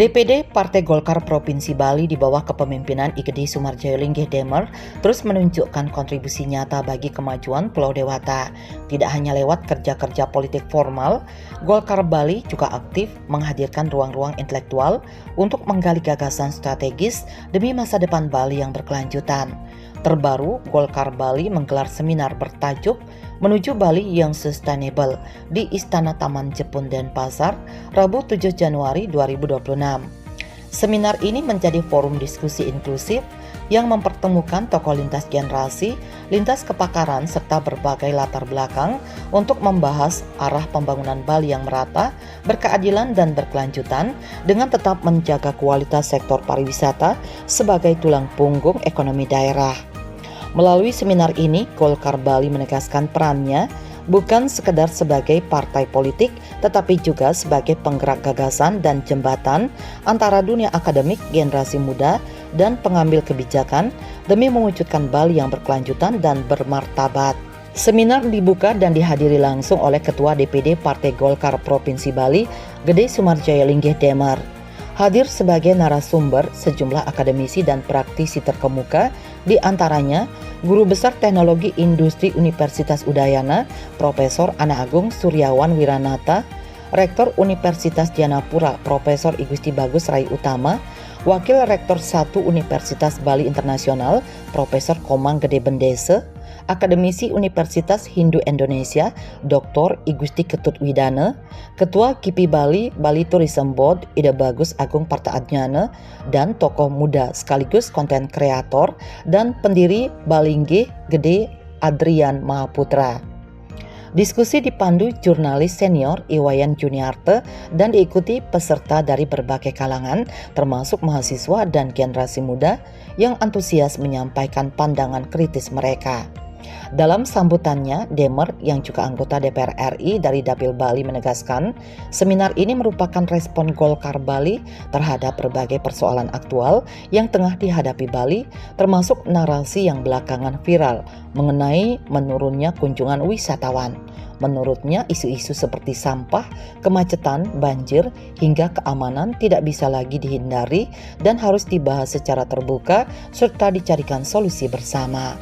DPD Partai Golkar Provinsi Bali di bawah kepemimpinan Igede Sumarjoyo Linggih Demer terus menunjukkan kontribusi nyata bagi kemajuan Pulau Dewata. Tidak hanya lewat kerja-kerja politik formal, Golkar Bali juga aktif menghadirkan ruang-ruang intelektual untuk menggali gagasan strategis demi masa depan Bali yang berkelanjutan. Terbaru, Golkar Bali menggelar seminar bertajuk Menuju Bali yang Sustainable di Istana Taman Jepun Denpasar, Rabu 7 Januari 2026. Seminar ini menjadi forum diskusi inklusif yang mempertemukan tokoh lintas generasi, lintas kepakaran, serta berbagai latar belakang untuk membahas arah pembangunan Bali yang merata, berkeadilan dan berkelanjutan dengan tetap menjaga kualitas sektor pariwisata sebagai tulang punggung ekonomi daerah. Melalui seminar ini, Golkar Bali menegaskan perannya bukan sekedar sebagai partai politik, tetapi juga sebagai penggerak gagasan dan jembatan antara dunia akademik, generasi muda, dan pengambil kebijakan demi mewujudkan Bali yang berkelanjutan dan bermartabat. Seminar dibuka dan dihadiri langsung oleh Ketua DPD Partai Golkar Provinsi Bali, Igede Sumarjoyo Linggih Demer. Hadir sebagai narasumber sejumlah akademisi dan praktisi terkemuka, di antaranya Guru Besar Teknologi Industri Universitas Udayana, Profesor Ana Agung Suryawan Wiranata, Rektor Universitas Dianapura, Profesor Igusti Bagus Rai Utama, Wakil Rektor 1 Universitas Bali Internasional, Profesor Komang Gede Bendese, Akademisi Universitas Hindu Indonesia, Dr. Igusti Ketut Widana, Ketua KIPI Bali, Bali Tourism Board, Ida Bagus Agung Partaadnyana, dan tokoh muda sekaligus konten kreator dan pendiri Balinggih Gede Adrian Mahaputra. Diskusi dipandu jurnalis senior Iwayan Juniarte dan diikuti peserta dari berbagai kalangan termasuk mahasiswa dan generasi muda yang antusias menyampaikan pandangan kritis mereka. Dalam sambutannya, Demer yang juga anggota DPR RI dari Dapil Bali menegaskan, seminar ini merupakan respon Golkar Bali terhadap berbagai persoalan aktual yang tengah dihadapi Bali, termasuk narasi yang belakangan viral mengenai menurunnya kunjungan wisatawan. Menurutnya, isu-isu seperti sampah, kemacetan, banjir, hingga keamanan tidak bisa lagi dihindari dan harus dibahas secara terbuka serta dicarikan solusi bersama.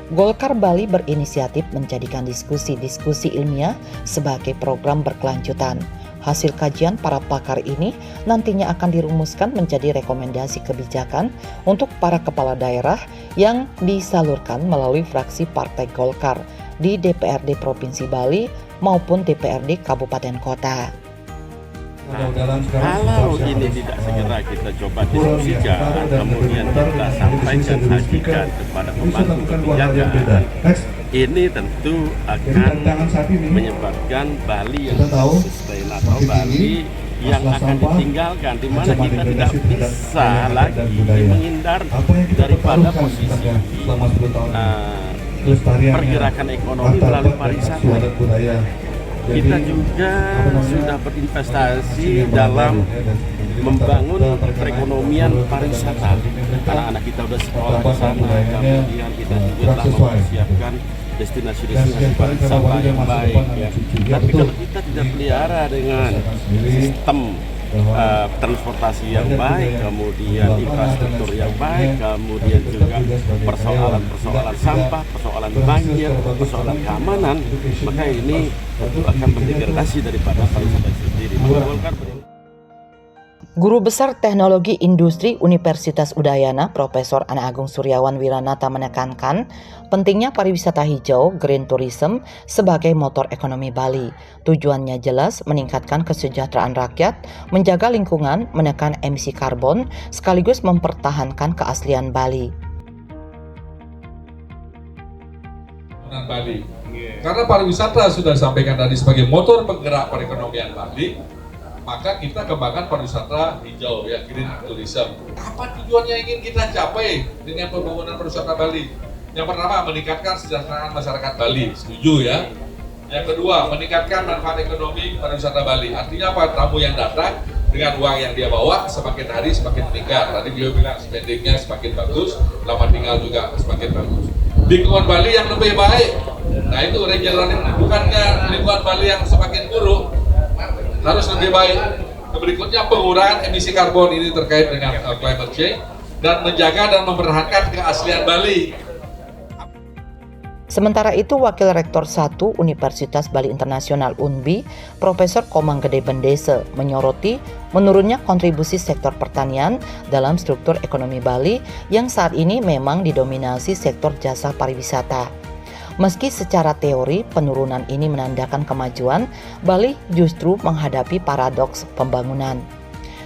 Golkar Bali berinisiatif menjadikan diskusi-diskusi ilmiah sebagai program berkelanjutan. Hasil kajian para pakar ini nantinya akan dirumuskan menjadi rekomendasi kebijakan untuk para kepala daerah yang disalurkan melalui fraksi Partai Golkar di DPRD Provinsi Bali maupun DPRD Kabupaten Kota. Kalau ini tidak segera kita coba diskusikan, kemudian kita sampaikan hakikat kepada pemangku kebijakan, ini tentu akan menyebabkan Bali yang sustain atau Bali yang akan ditinggalkan, di mana kita tidak bisa lagi menghindar daripada posisi pergerakan ekonomi melalui pariwisata. Kita juga sudah berinvestasi dalam membangun perekonomian pariwisata. Anak-anak kita sudah sekolah di sana, kemudian kita juga telah mempersiapkan destinasi-destinasi pariwisata yang baik. Ya. Tapi kalau kita tidak pelihara dengan sistem transportasi yang baik, kemudian infrastruktur yang baik, kemudian juga persoalan sampah, persoalan banjir, persoalan keamanan, maka ini tentu akan mendegradasi daripada pariwisata sendiri. Guru Besar Teknologi Industri Universitas Udayana, Profesor Ana Agung Suryawan Wiranata menekankan pentingnya pariwisata hijau (green tourism) sebagai motor ekonomi Bali. Tujuannya jelas meningkatkan kesejahteraan rakyat, menjaga lingkungan, menekan emisi karbon, sekaligus mempertahankan keaslian Bali. Bali. Karena pariwisata sudah disampaikan tadi sebagai motor penggerak perekonomian Bali, maka kita kembangkan pariwisata hijau, ya, green tourism. Apa tujuannya ingin kita capai dengan pembangunan pariwisata Bali? Yang pertama, meningkatkan kesejahteraan masyarakat Bali, setuju ya. Yang kedua, meningkatkan manfaat ekonomi pariwisata Bali. Artinya apa? Tamu yang datang dengan uang yang dia bawa semakin hari semakin meningkat. Tadi beliau bilang spendingnya semakin bagus, lama tinggal juga semakin bagus. Lingkungan Bali yang lebih baik. Nah itu regional, bukannya lingkungan Bali yang semakin buruk, harus lebih baik. Berikutnya pengurangan emisi karbon, ini terkait dengan climate change, dan menjaga dan mempertahankan keaslian Bali. Sementara itu, Wakil Rektor 1 Universitas Bali Internasional UNBI, Profesor Komang Gede Bendese, menyoroti menurunnya kontribusi sektor pertanian dalam struktur ekonomi Bali yang saat ini memang didominasi sektor jasa pariwisata. Meski secara teori penurunan ini menandakan kemajuan, Bali justru menghadapi paradoks pembangunan.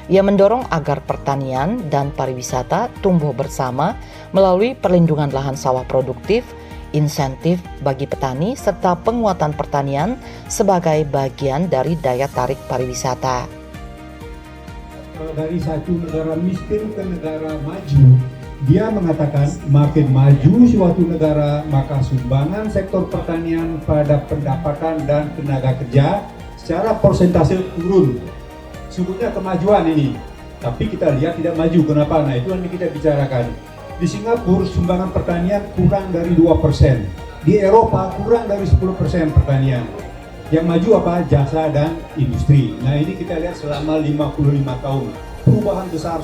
Ia mendorong agar pertanian dan pariwisata tumbuh bersama melalui perlindungan lahan sawah produktif, insentif bagi petani, serta penguatan pertanian sebagai bagian dari daya tarik pariwisata. Dari satu negara miskin ke negara maju, dia mengatakan makin maju suatu negara, maka sumbangan sektor pertanian pada pendapatan dan tenaga kerja secara persentase turun. Sungguhnya kemajuan ini, tapi kita lihat tidak maju. Kenapa? Nah, itu yang kita bicarakan. Di Singapura sumbangan pertanian kurang dari 2%. Di Eropa kurang dari 10% pertanian. Yang maju apa? Jasa dan industri. Nah, ini kita lihat selama 55 tahun. Perubahan besar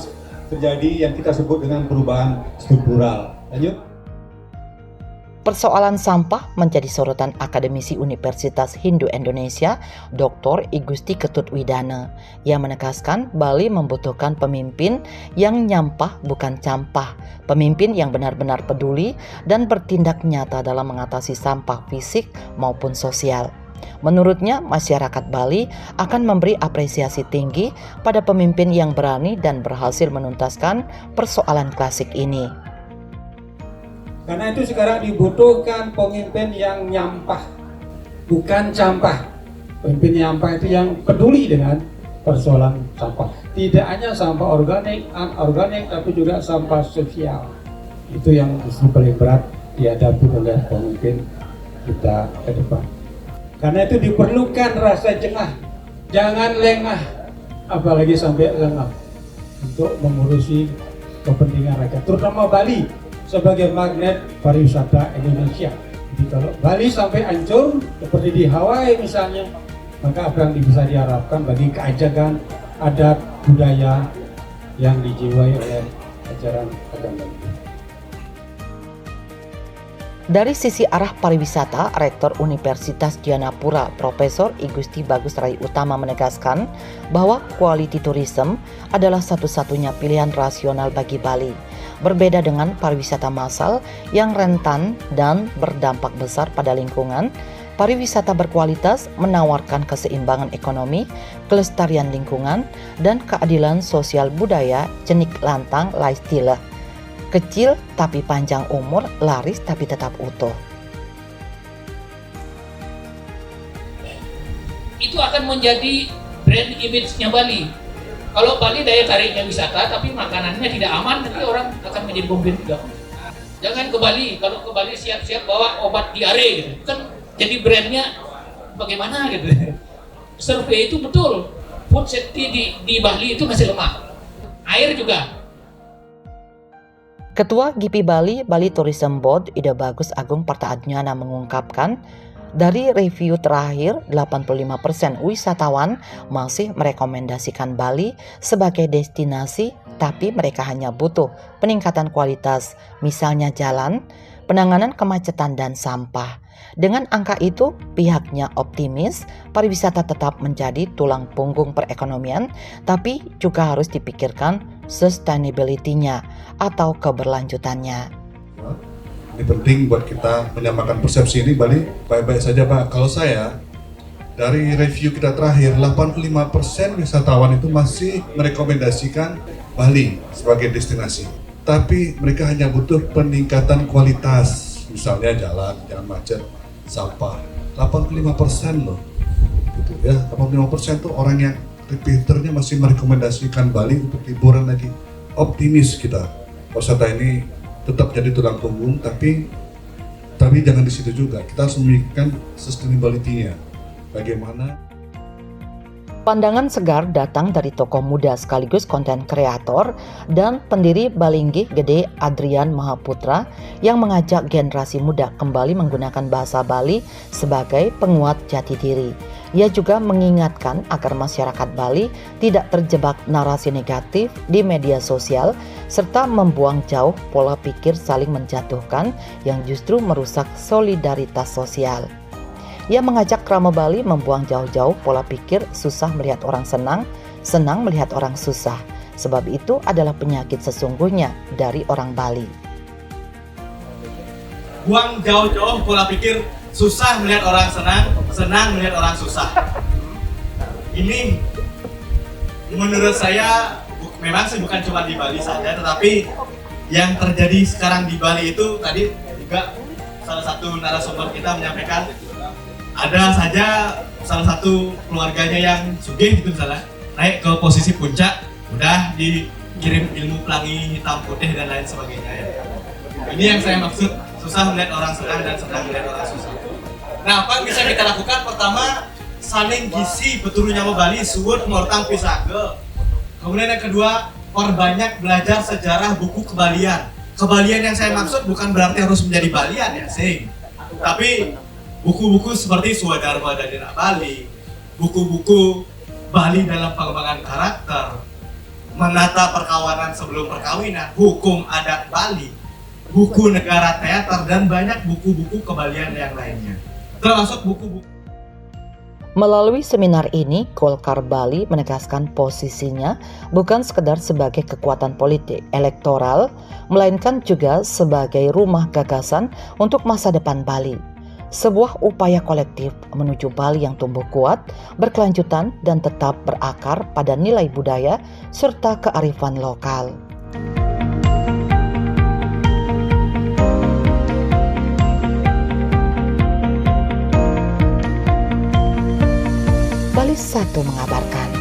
terjadi yang kita sebut dengan perubahan struktural. Lanjut. Persoalan sampah menjadi sorotan akademisi Universitas Hindu Indonesia, Dr. Igusti Ketut Widana. Ia menegaskan Bali membutuhkan pemimpin yang nyampah bukan campah, pemimpin yang benar-benar peduli dan bertindak nyata dalam mengatasi sampah fisik maupun sosial. Menurutnya, masyarakat Bali akan memberi apresiasi tinggi pada pemimpin yang berani dan berhasil menuntaskan persoalan klasik ini. Karena itu sekarang dibutuhkan pemimpin yang nyampah, bukan campah. Pemimpin nyampah itu yang peduli dengan persoalan sampah. Tidak hanya sampah organik, anorganik, tapi juga sampah sosial. Itu yang paling berat dihadapi oleh pemimpin kita ke depan. Karena itu diperlukan rasa jengah, jangan lengah, apalagi sampai lengah untuk mengurusi kepentingan rakyat, terutama Bali sebagai magnet pariwisata Indonesia. Jadi kalau Bali sampai hancur seperti di Hawaii misalnya, maka apa yang bisa diharapkan bagi keajakan adat budaya yang dijiwai oleh ajaran agama. Dari sisi arah pariwisata, Rektor Universitas Dianapura, Profesor Igusti Bagus Rai Utama menegaskan bahwa quality tourism adalah satu-satunya pilihan rasional bagi Bali. Berbeda dengan pariwisata massal yang rentan dan berdampak besar pada lingkungan, pariwisata berkualitas menawarkan keseimbangan ekonomi, kelestarian lingkungan, dan keadilan sosial budaya cenik lantang lifestyle. Kecil tapi panjang umur, laris tapi tetap utuh. Itu akan menjadi brand image-nya Bali. Kalau Bali daya tariknya wisata, tapi makanannya tidak aman, nanti orang akan menjadi komplain juga. Jangan ke Bali, kalau ke Bali siap-siap bawa obat diare gitu. Kan jadi brandnya bagaimana gitu. Survei itu betul, food safety di Bali itu masih lemah. Air juga. Ketua GIPI Bali Tourism Board, Ida Bagus Agung Partaadnyana mengungkapkan, dari review terakhir, 85% wisatawan masih merekomendasikan Bali sebagai destinasi, tapi mereka hanya butuh peningkatan kualitas, misalnya jalan, penanganan kemacetan dan sampah. Dengan angka itu, pihaknya optimis pariwisata tetap menjadi tulang punggung perekonomian, tapi juga harus dipikirkan sustainability-nya atau keberlanjutannya. Ini penting buat kita menyamakan persepsi ini. Bali baik-baik saja Pak. Kalau saya, dari review kita terakhir, 85% wisatawan itu masih merekomendasikan Bali sebagai destinasi. Tapi mereka hanya butuh peningkatan kualitas, misalnya jalan, jangan macet, sampah. 85% loh. Gitu ya, 85% tuh orang yang repeaternya masih merekomendasikan Bali untuk liburan lagi. Optimis kita. Wisata ini tetap jadi tulang punggung, tapi jangan di situ juga. Kita harus memikirkan sustainability-nya. Bagaimana? Pandangan segar datang dari tokoh muda sekaligus konten kreator dan pendiri Balinggih Gede Adrian Mahaputra yang mengajak generasi muda kembali menggunakan bahasa Bali sebagai penguat jati diri. Ia juga mengingatkan agar masyarakat Bali tidak terjebak narasi negatif di media sosial serta membuang jauh pola pikir saling menjatuhkan yang justru merusak solidaritas sosial. Ia mengajak Krama Bali membuang jauh-jauh pola pikir susah melihat orang senang, senang melihat orang susah, sebab itu adalah penyakit sesungguhnya dari orang Bali. Buang jauh-jauh pola pikir susah melihat orang senang, senang melihat orang susah. Ini menurut saya memang sih bukan cuma di Bali saja, tetapi yang terjadi sekarang di Bali itu tadi juga salah satu narasumber kita menyampaikan ada saja salah satu keluarganya yang sugih gitu misalnya naik ke posisi puncak, udah dikirim ilmu pelangi hitam putih dan lain sebagainya ya. Ini yang saya maksud susah melihat orang senang dan senang melihat orang susah. Nah, apa yang bisa kita lakukan? Pertama, saling gisi peturu nyawa Bali, suwut ngortang pisage. Kemudian yang kedua, perbanyak belajar sejarah buku kebalian. Kebalian yang saya maksud bukan berarti harus menjadi Balian ya, sing. Tapi buku-buku seperti Swadharma Dadina Bali, buku-buku Bali dalam pengembangan karakter, menata perkawanan sebelum perkawinan, hukum adat Bali, buku negara teater, dan banyak buku-buku kebalian yang lainnya. Termasuk buku-buku. Melalui seminar ini, Golkar Bali menegaskan posisinya bukan sekedar sebagai kekuatan politik elektoral, melainkan juga sebagai rumah gagasan untuk masa depan Bali. Sebuah upaya kolektif menuju Bali yang tumbuh kuat, berkelanjutan, dan tetap berakar pada nilai budaya serta kearifan lokal. Bali 1 mengabarkan.